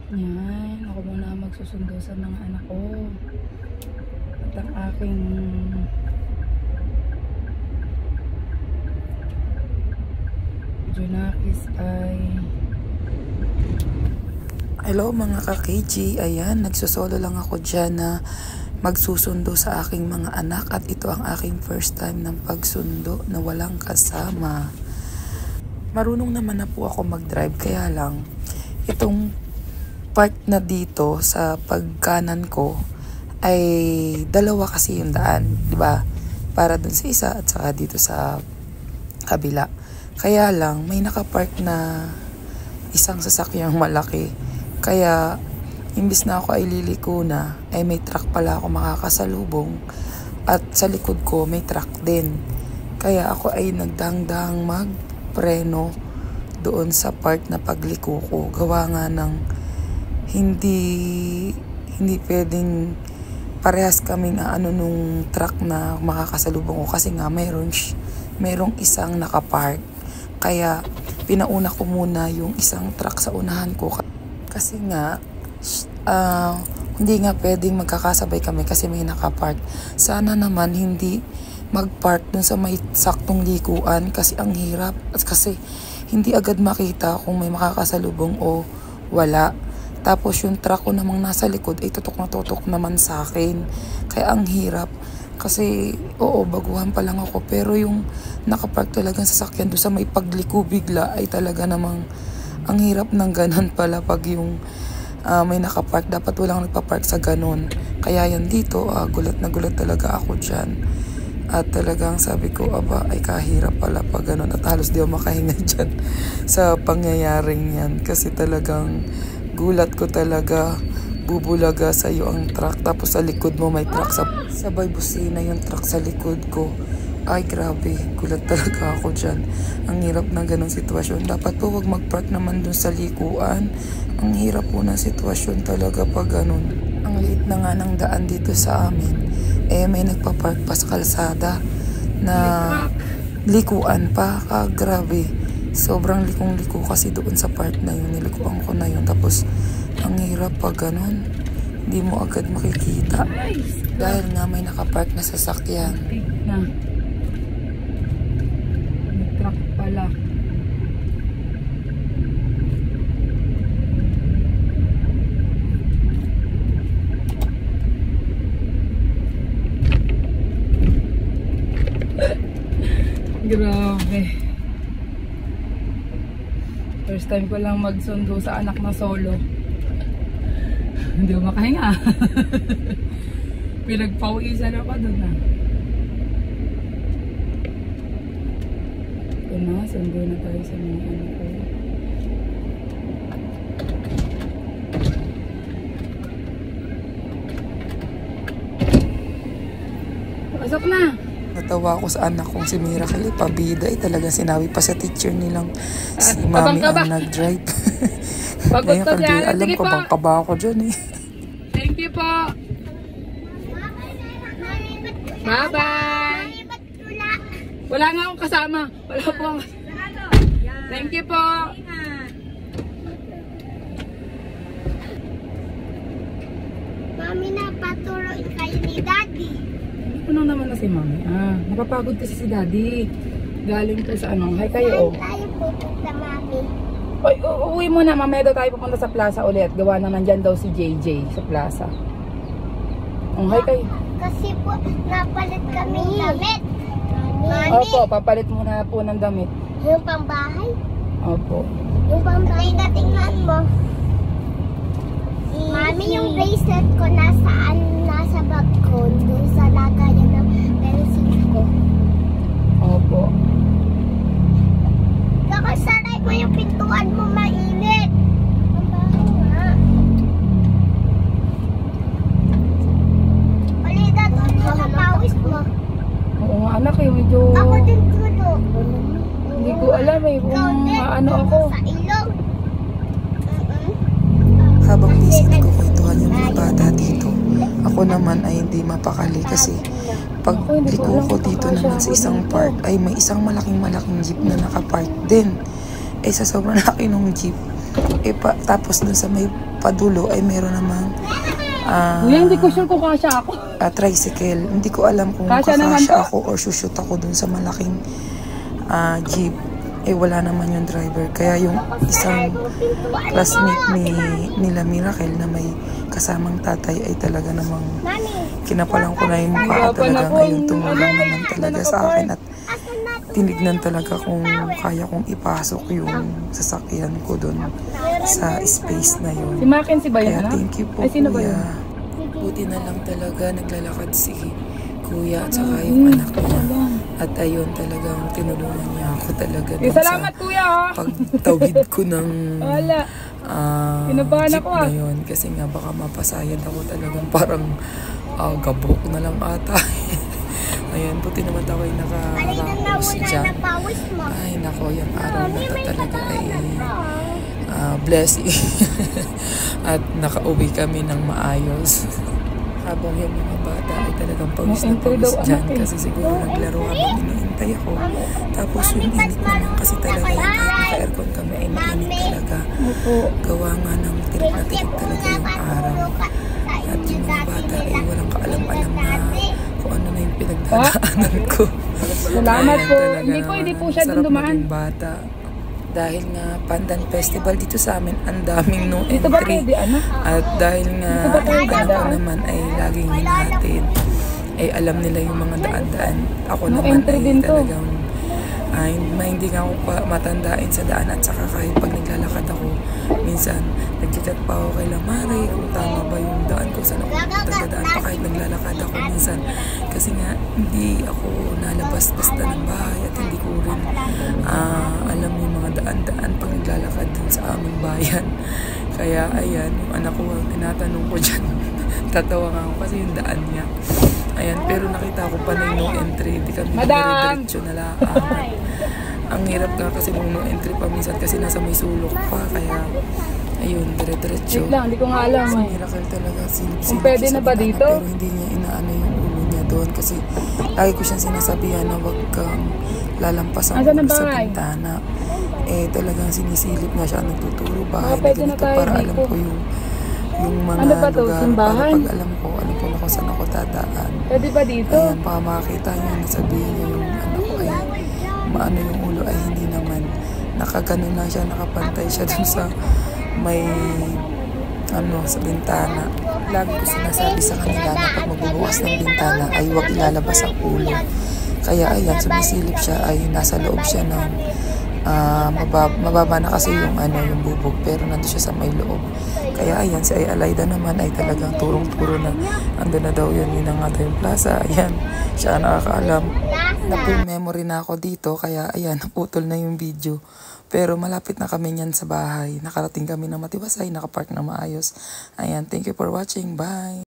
Yan, ako muna magsusundo sa mga anak ko. At ang aking Junakis ay... Hello mga ka-KG, ayan, nagsusolo lang ako dyan na magsusundo sa aking mga anak at ito ang aking first time ng pagsundo na walang kasama. Marunong naman na po ako mag-drive, kaya lang itong part na dito sa pagkanan ko ay dalawa kasi yung daan, di ba? Para dun sa isa at saka dito sa kabila. Kaya lang may nakapark na isang sasakyang malaki. Kaya imbis na ako ay liliko na, ay may truck pala ako makakasalubong at sa likod ko may truck din. Kaya ako ay nagdang-dang magpreno doon sa part na pagliko ko. Gawa nga ng hindi pwedeng parehas kaming nung truck na makakasalubong ko kasi nga merong isang nakapark. Kaya pinauna ko muna yung isang truck sa unahan ko. Kasi nga, hindi nga pwedeng magkakasabay kami kasi may nakapark. Sana naman hindi magpark dun sa may saktong likuan kasi ang hirap. Kasi hindi agad makita kung may makakasalubong o wala. Tapos yung truck ko namang nasa likod ay tutok na tutok naman sa akin. Kaya ang hirap. Kasi oo, baguhan pa lang ako. Pero yung nakapark talagang sasakyan doon sa may pagliko bigla ay talaga namang ang hirap ng ganon pala pag yung may nakapark. Dapat walang nagpapark sa ganon. Kaya yan dito, gulat na gulat talaga ako dyan. At talagang sabi ko, aba, ay kahirap pala pag ganon. At halos di ako makahinga dyan sa pangyayaring yan. Kasi talagang gulat ko talaga, bubulaga sa iyo ang truck. Tapos sa likod mo may truck. Sabay busina yung truck sa likod ko. Ay, grabe. Gulat talaga ako dyan. Ang hirap ng ganong sitwasyon. Dapat po wag mag-park naman dun sa likuan. Ang hirap po ng sitwasyon talaga pag ganon. Ang liit na nga ng daan dito sa amin. May nagpa-park pa sa kalsada na likuan pa. Grabe. Sobrang likong-liko kasi doon sa part na yun. Nilikuan ko na yun. Tapos, ang hirap pag ganon. Hindi mo agad makikita. Dahil nga may nakapark na sasakyan. Na. Truck pala. Grabe. First time ko lang magsundo sa anak na solo. Hindi ko makahinga. Pinagpawisan ako doon na. Ito na, sundo na tayo sa mga anak ko. Pasok na! Natawa ako sa anak kong si Miracle, pabida. Talaga sinabi pa sa teacher nilang si Mami ang nag-drive. Ngayon, hindi alam ko bang kaba ako dyan eh. Thank you po! Bye-bye! Wala nga akong kasama. Wala po akong... Thank you po! Mami, napatuloy kayo ni Daddy. Ano naman na si Mami? Napapagod kasi si Daddy. Galing po sa ano. Hi kayo. Tayo pupunta, Mami. Oy, uwi muna. Mamaya daw tayo pupunta sa plaza ulit. Gawa na nandyan daw si JJ sa plaza. Hi kayo. Kasi po, napalit kami damit. Mami. Opo, papalit muna po ng damit. Yung pambahay. Opo. Yung pambahay na tingnan mo. Mami, yung bracelet ko nasa bag ko. Doon sa lagayan ng pencil ko. Opo. Kakasaray mo yung pintuan mo, mainit. Mabaho nga. Palida doon yung napawis mo. Oo nga anak eh, medyo... Ako din tulo. Hindi ko alam eh kung ano ako. Sa ilong. Habang busy nagkukwentuhan yung mga bata dito, ako naman ay hindi mapakali kasi pag liko ko dito naman sa isang park ay may isang malaking jeep na nakapark din. Sa sobrang laki ng jeep, tapos dun sa may padulo ay meron namang Kuya, hindi ko sure kung kasya ako. tricycle. Hindi ko alam kung Kasya naman kakasya po. ako or shoot ako dun sa malaking jeep. Eh wala naman yung driver. Kaya yung isang classmate nila Miracle na may kasamang tatay ay talaga namang kinapalan ko na yung mukha talaga ngayon tumulong naman talaga sa akin at tinignan talaga kung kaya kong ipasok yung sasakyan ko dun sa space na yun. Si Mackenzie ba yun? Kaya thank you po, Ay, sino ba kuya. yun? Buti na lang talaga naglalakad si kuya at saka yung anak niya. At ayun talagang tinulungan niya ako talaga dun Salamat sa kuya. pagtawid ko ng Wala. Kinabahan jeep ako, na yun. Kasi nga baka mapasayad ako talagang parang gabok na lang ata. Ayan, buti naman ako ay nakaraos dyan. Ay nako, yung araw na to talaga ay blessing. At nakauwi kami ng maayos. Habang yung mga bata ay talagang pawis na pawis dyan. Kasi siguro naglaro habang iniintay ako. Tapos yung init naman kasi talaga yung kahit naka-aircon kami ay mainit talaga. Gawa nga ng tirik na tirik talaga yung araw. At yung mga bata ay walang kaalam-alam na kung ano na yung pinagdadaanan ko. Salamat po. Talaga Hindi po naman, siya sarap dumaan. dumaan. Maging bata. Dahil nga Pandan Festival dito sa amin, ang daming no Dito ba entry. pwede, anak? At dahil nga Dito ba tayo ako dadaan? naman ay laging hinatid, ay alam nila yung mga daan-daan. Ako No naman entry ay din to. talagang hindi nga ako pa matandain sa daan at saka kahit pag naglalakad ako, minsan nagchat pa ako kay Lamare kung tama ba yung daan ko, saan ako dadaan pa kahit naglalakad ako minsan. Kasi nga hindi ako nalabas basta ng bahay at hindi ko rin alam yung mga daan-daan pag naglalakad dun sa aming bayan. Kaya ayan, yung anak ko ang tinatanong ko dyan. Tatawa nga ako kasi yung daan niya. Ayan, pero nakita ko pa na yung no entry. Di kami dire-diretso na lang. Ang hirap nga kasi nung no entry pa minsan kasi nasa may sulok pa. Kaya, ayun, dire-diretso. Wait lang, hindi ko nga alam Si eh. Miracle talaga, silip-silip Kung pwede siya na sa ba bintana, dito? Pero hindi niya inaano yung ulo niya doon. Kasi lagi ko siyang sinasabihan na wag kang lalampas ang Asan ang ulo sa bahay? bintana. Eh, talagang sinisilip nga siya, nagtuturo bahay na pwede na ganito tayo para alam dito. ko yung mga Ano ba to, lugar. simbahan? Para pag alam ko na kung saan ako dadaan. Pwede ba dito? Ayan, baka makakita niyo na sabihin niyo yung ano ko ay maano yung ulo ay hindi naman. Nakaganon lang siya, nakapantay siya dun sa may sa bintana. Lagi ko sinasabi sa kanila na pag magbubukas ng bintana ay huwag ilalabas ang ulo. Kaya ayan, sumisilip siya ay nasa loob siya ng mababa na kasi yung yung bubog pero nandun siya sa may loob. Kaya ayan, si Alayda naman ay talagang turong-turo na ando na daw yun na nga daw yung plaza. Ayan, siya nakakaalam. Na-full memory na ako dito kaya ayan, naputol na yung video. Pero malapit na kami niyan sa bahay. Nakarating kami na Matiwasay, nakapark na maayos. Ayan, thank you for watching. Bye!